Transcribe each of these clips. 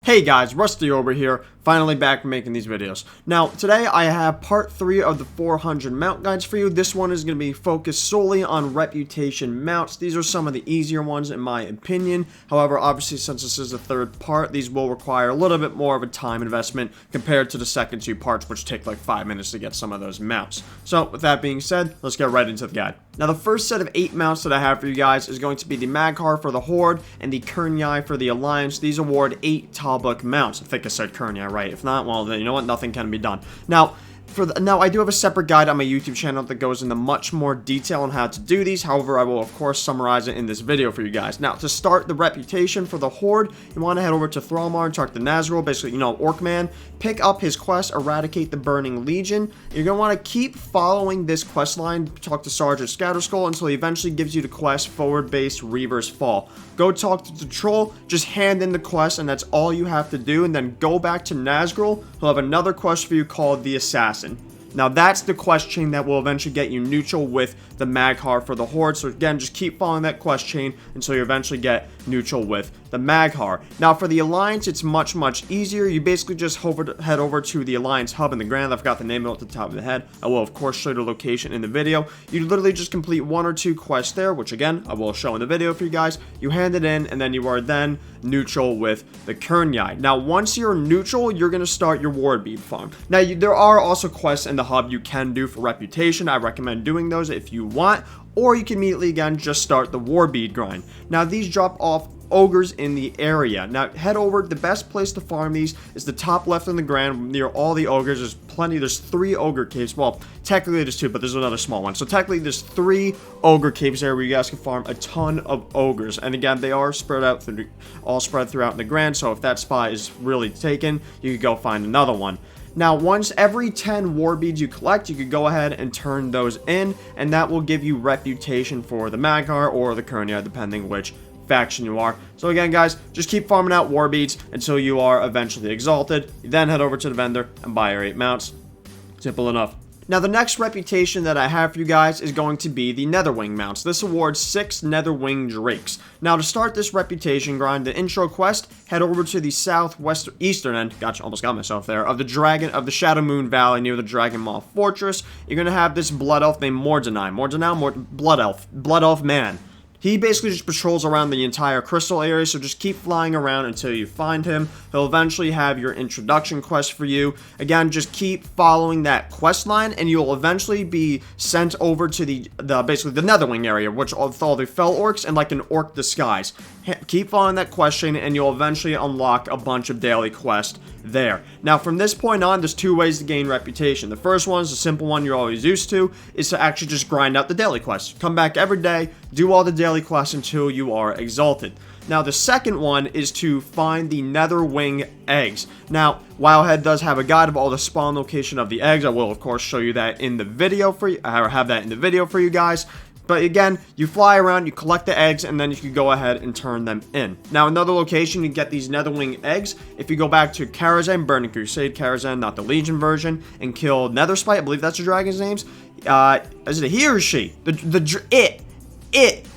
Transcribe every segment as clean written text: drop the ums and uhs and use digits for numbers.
Hey guys, Rusty over here, finally back making these videos. Now, today I have part 3 of the 400 mount guides for you. This one is going to be focused solely on reputation mounts. These are some of the easier ones in my opinion. However, obviously since this is the third part, these will require a little bit more of a time investment compared to the second 2 parts, which take like 5 minutes to get some of those mounts. So, with that being said, let's get right into the guide. Now, the first set of 8 mounts that I have for you guys is going to be the Maghar for the Horde and the Kernyi for the Alliance. These award 8 Talbook mounts. I think I said Kernyi right. If not, well, then you know what? Nothing can be done. Now, I do have a separate guide on my YouTube channel that goes into much more detail on how to do these. However, I will, of course, summarize it in this video for you guys. Now, to start the reputation for the Horde, you want to head over to Thrallmar and talk to Nazrul, basically, you know, Orc-Man. Pick up his quest, Eradicate the Burning Legion. You're going to want to keep following this quest line, talk to Sergeant Scatterskull until he eventually gives you the quest, Forward Base Reaver's Fall. Go talk to the Troll, just hand in the quest, and that's all you have to do, and then go back to Nazrul. He'll have another quest for you called the Assassin. Now, that's the quest chain that will eventually get you neutral with the Maghar for the Horde. So, again, just keep following that quest chain until you eventually get neutral with the Maghar. Now, for the Alliance, it's much, much easier. You basically just head over to the Alliance hub in the Grand. I forgot the name of it at the top of the head. I will, of course, show you the location in the video. You literally just complete 1 or 2 quests there, which, again, I will show in the video for you guys. You hand it in, and then you are then neutral with the Kernyi. Now, once you're neutral, you're going to start your Ward Bead farm. Now, there are also quests in the hub you can do for reputation. I recommend doing those if you want, or you can immediately again just start the War Bead grind. Now, these drop off ogres in the area. Now, head over. The best place to farm these is the top left in the Grand near all the ogres. There's plenty. There's 3 ogre caves. Well, technically there's 2, but there's another small one. So technically there's 3 ogre caves there where you guys can farm a ton of ogres. And again, they are spread out all spread throughout in the Grand. So if that spot is really taken, you could go find another one. Now, once every 10 war beads you collect, you could go ahead and turn those in, and that will give you reputation for the Maghar or the Kernyi, depending which faction you are. So again, guys, just keep farming out war beads until you are eventually exalted. You then head over to the vendor and buy your 8 mounts. Simple enough. Now, the next reputation that I have for you guys is going to be the Netherwing mounts. This awards 6 Netherwing Drakes. Now, to start this reputation grind, the intro quest, head over to the eastern end, gotcha, almost got myself there, of the Shadow Moon Valley near the Dragon Maw Fortress. You're going to have this blood elf named Blood Elf Man. He basically just patrols around the entire crystal area, so just keep flying around until you find him. He'll eventually have your introduction quest for you. Again, just keep following that quest line, and you'll eventually be sent over to basically the Netherwing area, which with all the Fell Orcs and like an Orc disguise. Keep following that quest chain, and you'll eventually unlock a bunch of daily quests there. Now, from this point on, there's 2 ways to gain reputation. The first one is a simple one you're always used to, is to actually just grind out the daily quests. Come back every day, do all the daily quests until you are exalted. Now, the second one is to find the Netherwing eggs. Now, Wildhead does have a guide of all the spawn location of the eggs. I will, of course, show you that in the video for you, or have that in the video for you guys. But again, you fly around, you collect the eggs, and then you can go ahead and turn them in. Now, another location you get these Netherwing eggs, if you go back to Karazhan, Burning Crusade Karazhan, not the Legion version, and kill Netherspite, I believe that's the dragon's names. Is it a he or she? It.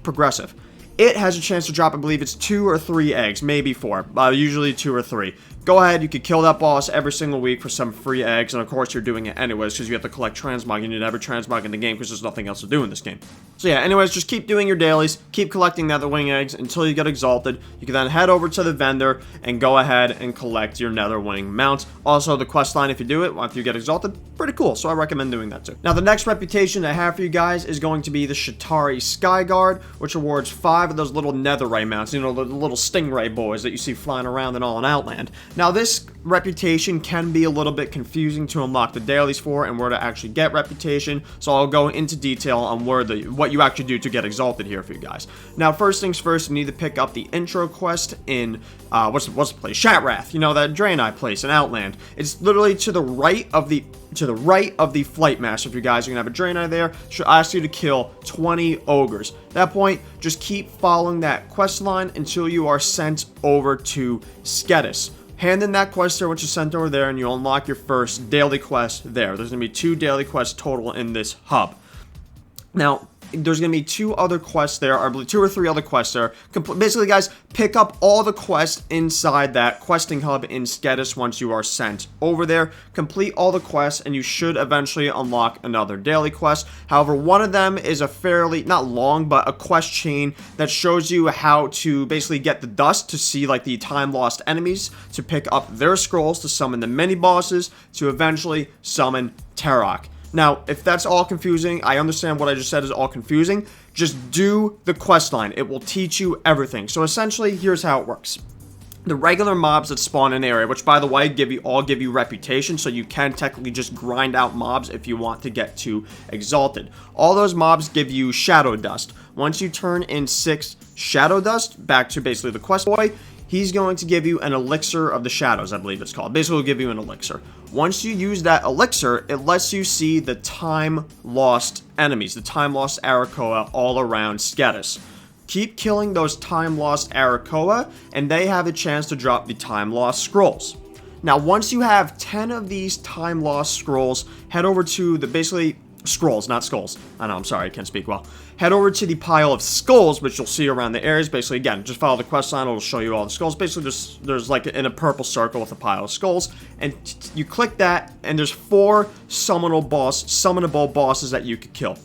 Progressive. It has a chance to drop, I believe it's 2 or 3 eggs, maybe 4, usually 2 or 3. Go ahead, you could kill that boss every single week for some free eggs, and of course you're doing it anyways because you have to collect transmog. You need every transmog in the game because there's nothing else to do in this game. So yeah, anyways, just keep doing your dailies, keep collecting Netherwing eggs until you get exalted. You can then head over to the vendor and go ahead and collect your Netherwing mounts. Also, the quest line, if you do it after you get exalted, pretty cool, so I recommend doing that too. Now, the next reputation I have for you guys is going to be the Shatari Skyguard, which awards 5 of those little netherite mounts, you know, the little stingray boys that you see flying around in all in Outland. Now, this reputation can be a little bit confusing to unlock the dailies for and where to actually get reputation, so I'll go into detail on what you actually do to get exalted here for you guys. Now, first things first, you need to pick up the intro quest in what's the place? Shatrath, you know, that Draenei place in Outland. It's literally to the right of the Flight Master. If you guys are gonna have a Draenei there, should ask you to kill 20 ogres. At that point, just keep following that quest line until you are sent over to Skedis. Hand in that quest there, which is sent over there, and you'll unlock your first daily quest there. There's going to be 2 daily quests total in this hub. Now, there's going to be 2 other quests there, I believe 2 or 3 other quests there. Basically, guys, pick up all the quests inside that questing hub in Skedis once you are sent over there. Complete all the quests, and you should eventually unlock another daily quest. However, one of them is a fairly, not long, but a quest chain that shows you how to basically get the dust to see, like, the time-lost enemies, to pick up their scrolls, to summon the mini-bosses, to eventually summon Tarok. Now, if that's all confusing, I understand what I just said is all confusing. Just do the quest line. It will teach you everything. So essentially, here's how it works. The regular mobs that spawn in the area, which by the way, all give you reputation, so you can technically just grind out mobs if you want to get to Exalted. All those mobs give you Shadow Dust. Once you turn in 6 Shadow Dust, back to basically the quest boy, he's going to give you an Elixir of the Shadows, I believe it's called. Basically, he'll give you an elixir. Once you use that elixir, it lets you see the time-lost enemies, the time-lost Arakoa all around Skedis. Keep killing those time-lost Arakoa, and they have a chance to drop the time-lost scrolls. Now, once you have 10 of these time-lost scrolls, head over to the basically... Scrolls, not skulls. I know, I'm sorry, I can't speak well. Head over to the pile of skulls, which you'll see around the areas. Basically, again, just follow the quest line, it'll show you all the skulls. Basically, there's like in a purple circle with a pile of skulls, and you click that, and there's 4 summonable bosses that you could kill.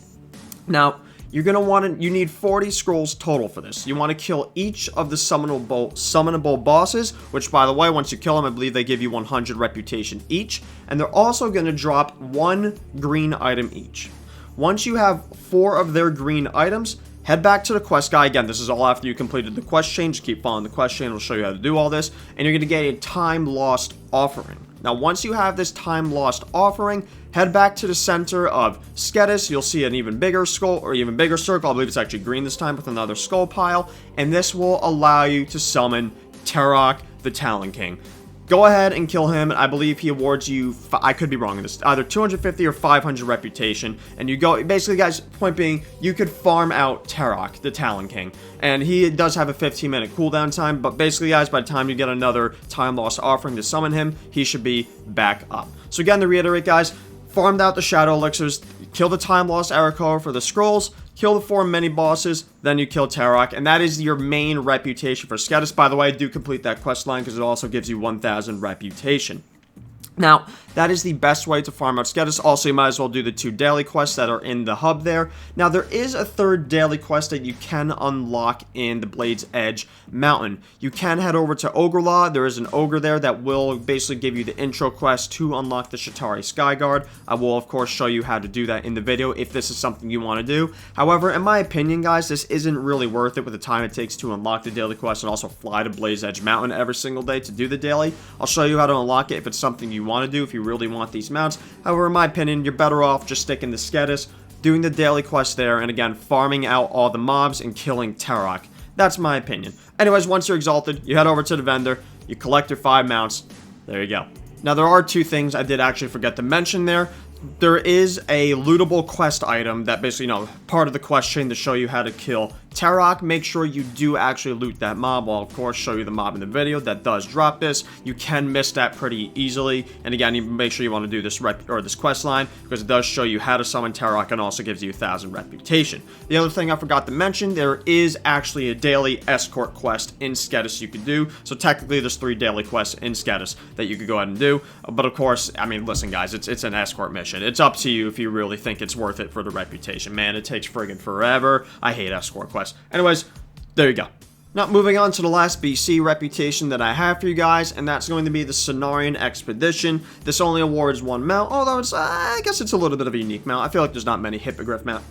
Now, you're going to want to, you need 40 scrolls total for this. You want to kill each of the summonable bosses, which by the way, once you kill them, I believe they give you 100 reputation each, and they're also going to drop 1 green item each. Once you have 4 of their green items, head back to the quest guy. Again, this is all after you completed the quest chain. Just keep following the quest chain. It'll show you how to do all this, and you're going to get a time lost offering. Now, once you have this time lost offering, head back to the center of Skedis. You'll see an even bigger skull, or even bigger circle. I believe it's actually green this time with another skull pile. And this will allow you to summon Tarok, the Talon King. Go ahead and kill him. I believe he awards you, I could be wrong in this, either 250 or 500 reputation. And you go, basically, guys, point being, you could farm out Tarok, the Talon King. And he does have a 15-minute cooldown time, but basically, guys, by the time you get another time lost offering to summon him, he should be back up. So again, to reiterate, guys, farmed out the Shadow Elixirs, kill the time lost Arakoa for the scrolls, kill the 4 mini-bosses, then you kill Tarok, and that is your main reputation for Skedis. By the way, do complete that quest line because it also gives you 1,000 reputation. Now, that is the best way to farm out Skedis. Also, you might as well do the 2 daily quests that are in the hub there. Now, there is a 3rd daily quest that you can unlock in the Blade's Edge Mountain. You can head over to Ogrelaw. There is an ogre there that will basically give you the intro quest to unlock the Shatari Skyguard. I will, of course, show you how to do that in the video if this is something you want to do. However, in my opinion, guys, this isn't really worth it with the time it takes to unlock the daily quest and also fly to Blade's Edge Mountain every single day to do the daily. I'll show you how to unlock it if it's something you want to do, if you really want these mounts. However, in my opinion, you're better off just sticking to Skedis, doing the daily quest there, and again, farming out all the mobs and killing Tarok. That's my opinion. Anyways, once you're exalted, you head over to the vendor, you collect your 5 mounts. There you go. Now, there are 2 things I did actually forget to mention there. There is a lootable quest item that basically, part of the quest chain to show you how to kill Tarok. Make sure you do actually loot that mob. I'll, of course, show you the mob in the video that does drop this. You can miss that pretty easily. And again, you make sure you want to do this this quest line because it does show you how to summon Tarok and also gives you 1,000 reputation. The other thing I forgot to mention, there is actually a daily escort quest in Skedis you could do. So technically, there's 3 daily quests in Skedis that you could go ahead and do. But of course, I mean, listen, guys, it's an escort mission. It's up to you if you really think it's worth it for the reputation. Man, it takes friggin' forever. I hate escort quests. Anyways, there you go. Now, moving on to the last BC reputation that I have for you guys, and that's going to be the Cenarian Expedition. This only awards 1 mount, although it's, I guess it's a little bit of a unique mount. I feel like there's not many Hippogriff mount.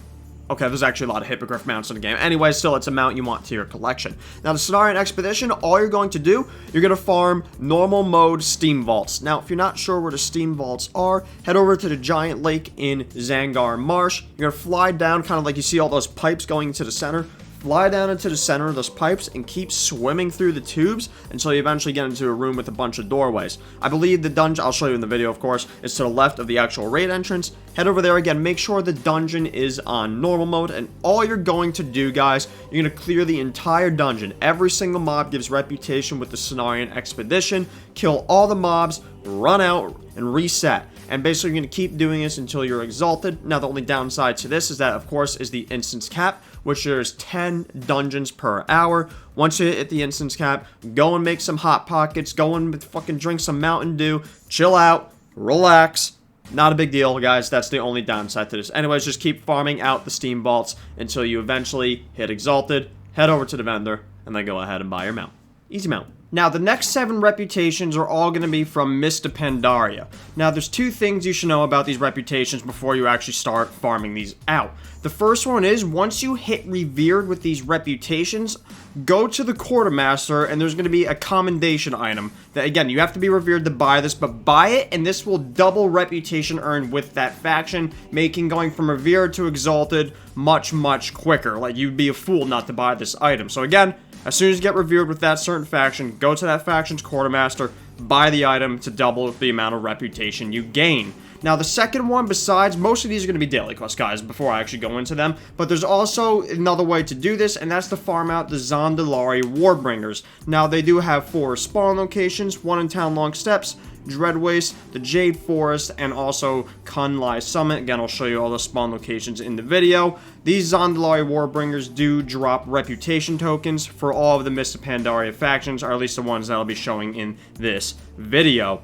Okay, there's actually a lot of Hippogriff mounts in the game. Anyway, still, it's a mount you want to your collection. Now, the Cenarian Expedition, all you're going to do, you're going to farm normal mode Steam Vaults. Now, if you're not sure where the Steam Vaults are, head over to the giant lake in Zangar Marsh. You're going to fly down, kind of like you see all those pipes going into the center. Fly down into the center of those pipes and keep swimming through the tubes until you eventually get into a room with a bunch of doorways. I believe the dungeon, I'll show you in the video of course, is to the left of the actual raid entrance. Head over there again, make sure the dungeon is on normal mode, and all you're going to do, guys, you're going to clear the entire dungeon. Every single mob gives reputation with the Cenarian Expedition. Kill all the mobs, run out, and reset. and basically you're going to keep doing this until you're exalted. Now, the only downside to this is that, of course, is the instance cap, which there's 10 dungeons per hour. Once you hit the instance cap, go and make some Hot Pockets, go and fucking drink some Mountain Dew, chill out, relax. Not a big deal, guys. That's the only downside to this. Anyways, just keep farming out the Steam Vaults until you eventually hit exalted, head over to the vendor, and then go ahead and buy your mount. Easy mount. Now, the next 7 reputations are all going to be from Mr. Pandaria. Now, there's 2 things you should know about these reputations before you actually start farming these out. The first one is, once you hit Revered with these reputations, go to the Quartermaster, and there's going to be a commendation item. That, again, you have to be Revered to buy this, but buy it, and this will double reputation earned with that faction, making going from Revered to Exalted much, much quicker. Like, you'd be a fool not to buy this item. So, again, as soon as you get revered with that certain faction, go to that faction's Quartermaster, buy the item to double the amount of reputation you gain. Now, the second one, besides, most of these are going to be daily quests, guys, before I actually go into them, but there's also another way to do this, and that's to farm out the Zandalari Warbringers. Now, they do have 4 spawn locations, 1 in Town Long Steps, Dread Waste, the Jade Forest, and also Kunlai Summit. Again, I'll show you all the spawn locations in the video. These Zandalari Warbringers do drop reputation tokens for all of the Mr. Pandaria factions, or at least the ones that I'll be showing in this video.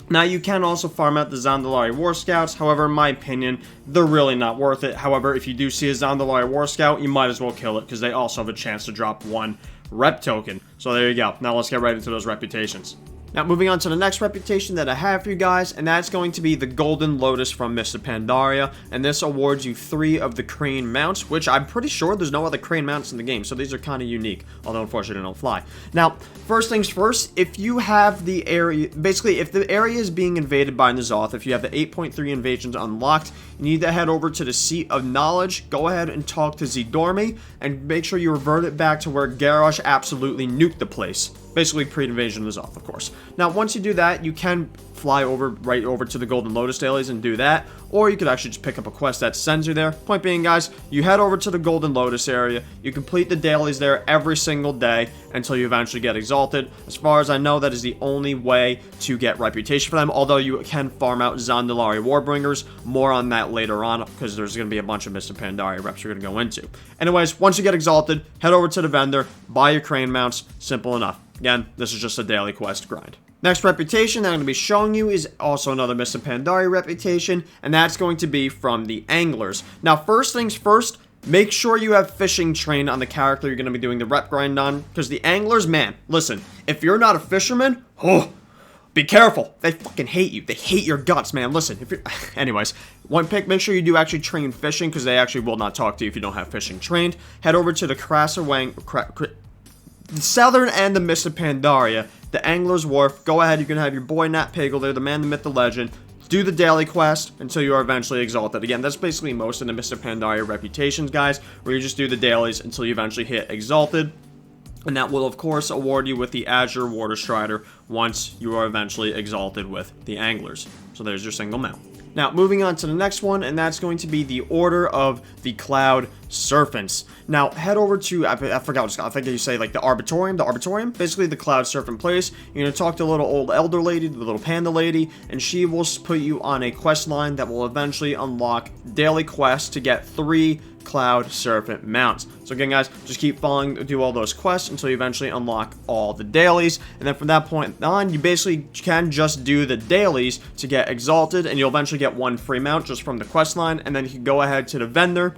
Now, you can also farm out the Zandalari War Scouts. However, in my opinion, they're really not worth it. However, if you do see a Zandalari War Scout, you might as well kill it, because they also have a chance to drop 1 rep token. So there you go. Now, let's get right into those reputations. Now, moving on to the next reputation that I have for you guys, and that's going to be the Golden Lotus from Mr. Pandaria, and this awards you 3 of the crane mounts, which I'm pretty sure there's no other crane mounts in the game, so these are kind of unique, although unfortunately they don't fly. Now, first things first, if you have the area, basically, if the area is being invaded by N'Zoth, if you have the 8.3 invasions unlocked, you need to head over to the Seat of Knowledge, go ahead and talk to Zidormi, and make sure you revert it back to where Garrosh absolutely nuked the place. Basically, pre-invasion of N'Zoth, of course. Now, once you do that, you can fly right over to the Golden Lotus dailies and do that, or you could actually just pick up a quest that sends you there. Point being, guys, you head over to the Golden Lotus area, you complete the dailies there every single day until you eventually get exalted. As far as I know, that is the only way to get reputation for them, although you can farm out Zandalari Warbringers. More on that later on, because there's going to be a bunch of Mr. Pandaria reps you're going to go into. Anyways, once you get exalted, head over to the vendor, buy your crane mounts, simple enough. Again, this is just a daily quest grind. Next reputation that I'm going to be showing you is also another Mr. Pandaria reputation, and that's going to be from the Anglers. Now, first things first, make sure you have fishing trained on the character you're going to be doing the rep grind on, because the Anglers, man, listen, if you're not a fisherman, be careful. They fucking hate you. They hate your guts, man. Listen, if you're... Anyways, make sure you do actually train fishing, because they actually will not talk to you if you don't have fishing trained. Head over to the the Southern and the Mr. Pandaria, the Angler's Wharf. Go ahead, you can have your boy Nat Pagel there, the man, the myth, the legend. Do the daily quest until you are eventually exalted. Again, that's basically most of the Mr. Pandaria reputations, guys, where you just do the dailies until you eventually hit exalted. And that will, of course, award you with the Azure Water Strider once you are eventually exalted with the Anglers. So there's your single mount. Now, moving on to the next one, and that's going to be the Order of the Cloud Serpents. Now, head over to, I forgot, I think you say, like, the Arbitorium, basically the Cloud Serpent place. You're going to talk to the little old elder lady, the little panda lady, and she will put you on a quest line that will eventually unlock daily quests to get 3 Cloud Serpent mounts. So again, guys, just keep following, do all those quests until you eventually unlock all the dailies, and then from that point on, you basically can just do the dailies to get exalted, and you'll eventually get 1 free mount just from the quest line, and then you can go ahead to the vendor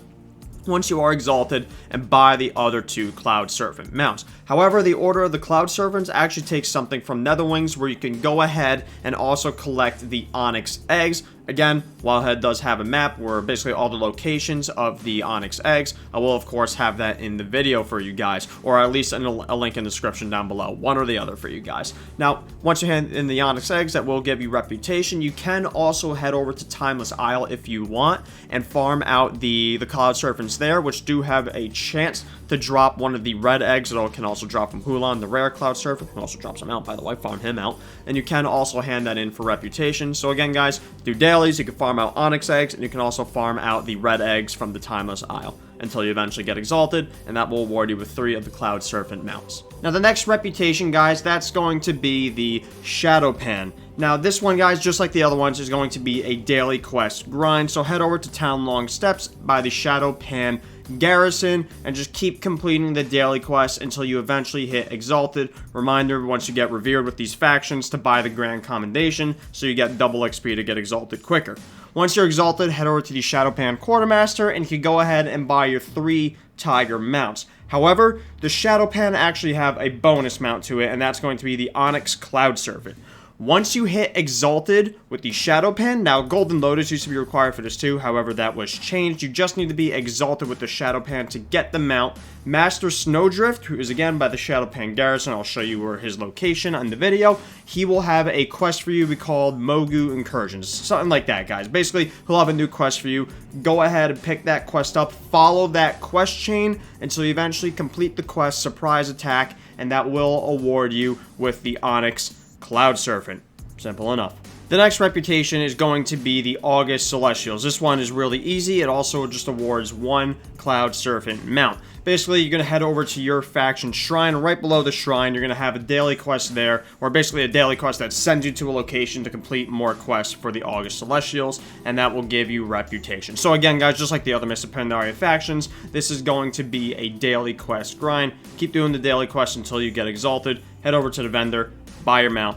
once you are exalted and buy the other 2 Cloud Serpent mounts. However, the Order of the Cloud Serpents actually takes something from Netherwings, where you can go ahead and also collect the Onyx eggs. Again, Wildhead does have a map where basically all the locations of the Onyx eggs. I will, of course, have that in the video for you guys, or at least in a link in the description down below, one or the other for you guys. Now, once you hand in the Onyx eggs, that will give you reputation. You can also head over to Timeless Isle if you want, and farm out the Cloud Serpents there, which do have a chance to drop one of the red eggs. It can also drop from Hulan, the rare Cloud Serpent. Can also drop some out, by the way, farm him out. And you can also hand that in for reputation. So again, guys, do dailies, you can farm out Onyx eggs, and you can also farm out the red eggs from the Timeless Isle until you eventually get exalted, and that will award you with 3 of the Cloud Serpent mounts. Now, the next reputation, guys, that's going to be the Shadowpan. Now, this one, guys, just like the other ones, is going to be a daily quest grind. So head over to Town Long Steps by the Shadowpan Garrison and just keep completing the daily quest until you eventually hit Exalted. Reminder, once you get revered with these factions, to buy the Grand Commendation so you get double XP to get Exalted quicker. Once you're Exalted, head over to the Shadowpan Quartermaster and you can go ahead and buy your 3 Tiger mounts. However, the Shadowpan actually have a bonus mount to it, and that's going to be the Onyx Cloud Serpent. Once you hit Exalted with the Shadowpan, now Golden Lotus used to be required for this too, however that was changed. You just need to be Exalted with the Shadowpan to get the mount. Master Snowdrift, who is again by the Shadowpan Garrison, I'll show you where his location on the video, he will have a quest for you called Mogu Incursions, something like that, guys. Basically, he'll have a new quest for you. Go ahead and pick that quest up, follow that quest chain until you eventually complete the quest Surprise Attack, and that will award you with the Onyx Cloud Serpent. Simple enough. The next reputation is going to be the August Celestials. This one is really easy. It also just awards 1 Cloud Serpent mount. Basically, you're going to head over to your faction shrine. Right below the shrine, you're going to have a daily quest there, or basically a daily quest that sends you to a location to complete more quests for the August Celestials, and that will give you reputation. So again, guys, just like the other Mists of Pandaria factions, this is going to be a daily quest grind. Keep doing the daily quest until you get Exalted. Head over to the vendor, buy your mount.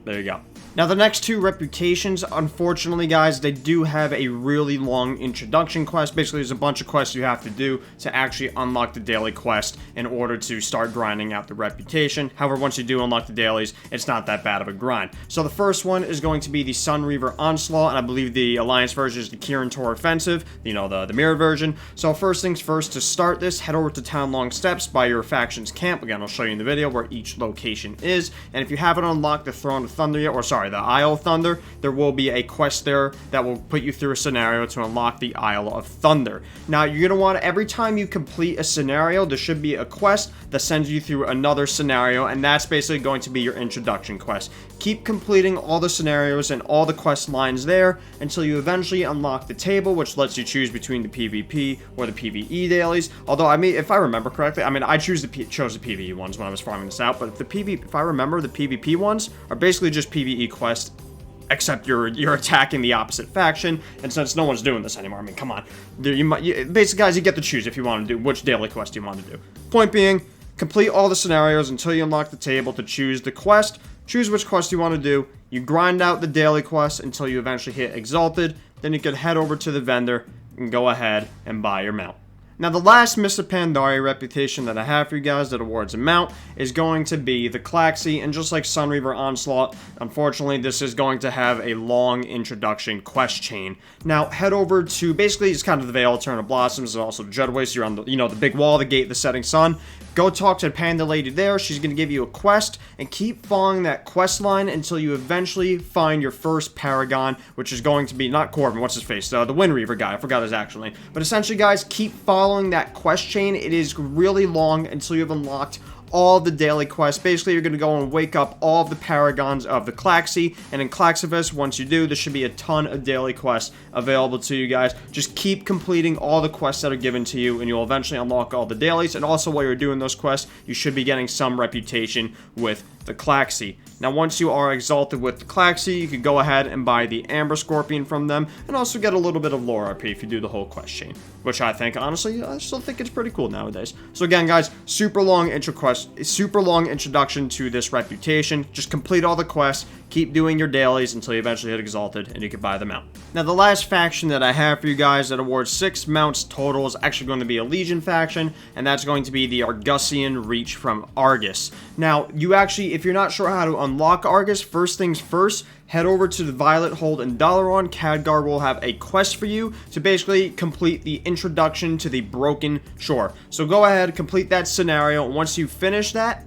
There you go. Now, the next 2 reputations, unfortunately, guys, they do have a really long introduction quest. Basically, there's a bunch of quests you have to do to actually unlock the daily quest in order to start grinding out the reputation. However, once you do unlock the dailies, it's not that bad of a grind. So the first one is going to be the Sunreaver Onslaught, and I believe the Alliance version is the Kirin Tor Offensive, you know, the mirror version. So first things first, to start this, head over to Town Long Steps by your faction's camp. Again, I'll show you in the video where each location is. And if you haven't unlocked the Throne of Thunder yet, or sorry, the Isle of Thunder, there will be a quest there that will put you through a scenario to unlock the Isle of Thunder. Now, you're going to want to, every time you complete a scenario, there should be a quest that sends you through another scenario, and that's basically going to be your introduction quest. Keep completing all the scenarios and all the quest lines there until you eventually unlock the table, which lets you choose between the PvP or the PvE dailies. Although, I mean, if I remember correctly, I mean, I chose the PvE ones when I was farming this out, but if I remember, the PvP ones are basically just PvE quests, except you're attacking the opposite faction, and since no one's doing this anymore, I mean, come on. Basically, guys, you get to choose if you want to do which daily quest you want to do. Point being, complete all the scenarios until you unlock the table to choose the quest. Choose which quest you want to do. You grind out the daily quest until you eventually hit Exalted. Then you can head over to the vendor and go ahead and buy your mount. Now, the last Mists of Pandaria reputation that I have for you guys that awards a mount is going to be the Klaxxi, and just like Sunreaver Onslaught, unfortunately, this is going to have a long introduction quest chain. Now, head over to, basically, it's kind of the Vale, Eternal Blossoms, and also Dreadwaste. You're on the, you know, the big wall, the gate, the setting sun. Go talk to the Panda Lady there. She's going to give you a quest, and keep following that quest line until you eventually find your first Paragon, which is going to be, not Corbin, what's his face, the Wind Reaver guy, I forgot his actual name. But essentially, guys, keep following that quest chain. It is really long until you've unlocked all the daily quests. Basically, you're going to go and wake up all of the Paragons of the Klaxxi, and in Klaxxi, once you do, there should be a ton of daily quests available to you guys. Just keep completing all the quests that are given to you, and you'll eventually unlock all the dailies, and also while you're doing those quests, you should be getting some reputation with the Klaxxi. Now, once you are Exalted with the Klaxxi, you can go ahead and buy the Amber Scorpion from them, and also get a little bit of lore RP if you do the whole quest chain, which I think, honestly, I still think it's pretty cool nowadays. So again, guys, super long introduction to this reputation. Just complete all the quests, keep doing your dailies until you eventually hit Exalted, and you can buy them out. Now, the last faction that I have for you guys that awards 6 mounts total is actually going to be a Legion faction, and that's going to be the Argusian Reach from Argus. Now, you actually, if you're not sure how to unlock Argus, first things first, head over to the Violet Hold in Dalaran. Khadgar will have a quest for you to basically complete the introduction to the Broken Shore. So go ahead, complete that scenario, and once you finish that,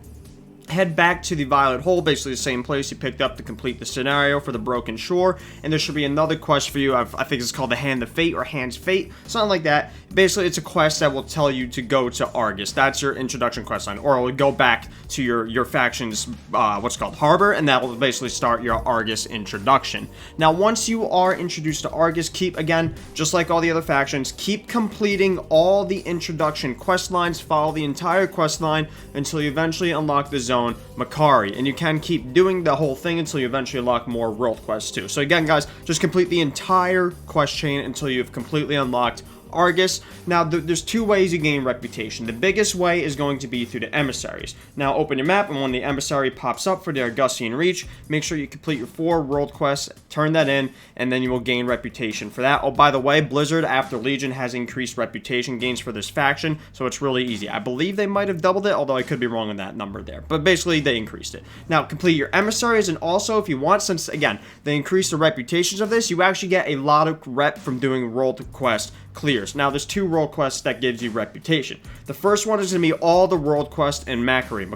head back to the Violet Hole, basically the same place you picked up to complete the scenario for the Broken Shore, and there should be another quest for you. I think it's called the Hand of Fate or Hand's Fate, something like that. Basically, it's a quest that will tell you to go to Argus. That's your introduction quest line, or it will go back to your faction's, what's called Harbor, and that will basically start your Argus introduction. Now, once you are introduced to Argus, keep, again, just like all the other factions, keep completing all the introduction quest lines, follow the entire quest line until you eventually unlock the zone zone Makari, and you can keep doing the whole thing until you eventually unlock more world quests too. So again, guys, just complete the entire quest chain until you've completely unlocked Argus. Now, there's two ways you gain reputation. The biggest way is going to be through the emissaries. Now, open your map, and when the emissary pops up for the Argusian Reach, make sure you complete your 4 world quests, turn that in, and then you will gain reputation for that. Oh, by the way, Blizzard, after Legion, has increased reputation gains for this faction, so it's really easy. I believe they might have doubled it, although I could be wrong on that number there. But basically, they increased it. Now, complete your emissaries, and also, if you want, since, again, they increased the reputations of this, you actually get a lot of rep from doing world quest clears. Now, there's 2 world quests that gives you reputation. The first one is going to be all the world quests in Makari. I'm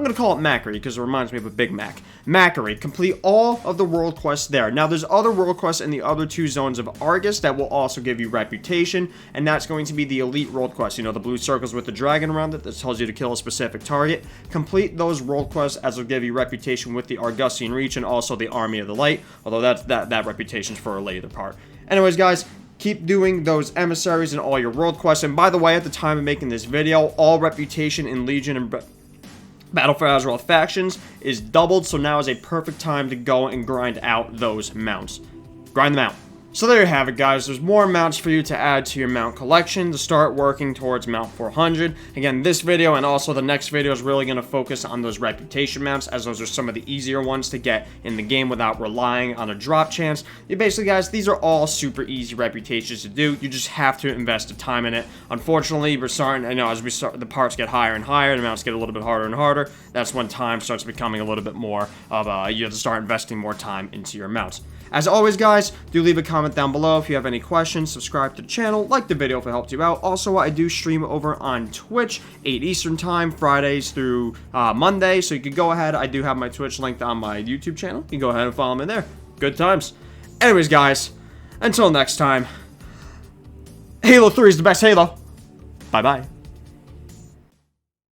going to call it Makari because it reminds me of a Big Mac. Makari. Complete all of the world quests there. Now, there's other world quests in the other 2 zones of Argus that will also give you reputation, and that's going to be the elite world quests. You know, the blue circles with the dragon around it that tells you to kill a specific target. Complete those world quests as will give you reputation with the Argusian Reach and also the Army of the Light, although that reputation's for a later part. Anyways, guys, keep doing those emissaries and all your world quests. And by the way, at the time of making this video, all reputation in Legion and Battle for Azeroth factions is doubled, so now is a perfect time to go and grind out those mounts. Grind them out. So there you have it, guys. There's more mounts for you to add to your mount collection to start working towards Mount 400. Again, this video and also the next video is really going to focus on those reputation mounts, as those are some of the easier ones to get in the game without relying on a drop chance. Basically, guys, these are all super easy reputations to do. You just have to invest the time in it. Unfortunately, we're starting, I know, as we start, the parts get higher and higher, the mounts get a little bit harder and harder. That's when time starts becoming a little bit more of you have to start investing more time into your mounts. As always, guys, do leave a comment down below if you have any questions, subscribe to the channel, like the video if it helped you out. Also, I do stream over on Twitch, 8 Eastern Time, Fridays through Monday, so you can go ahead. I do have my Twitch linked on my YouTube channel. You can go ahead and follow me there. Good times. Anyways, guys, until next time, Halo 3 is the best Halo. Bye-bye.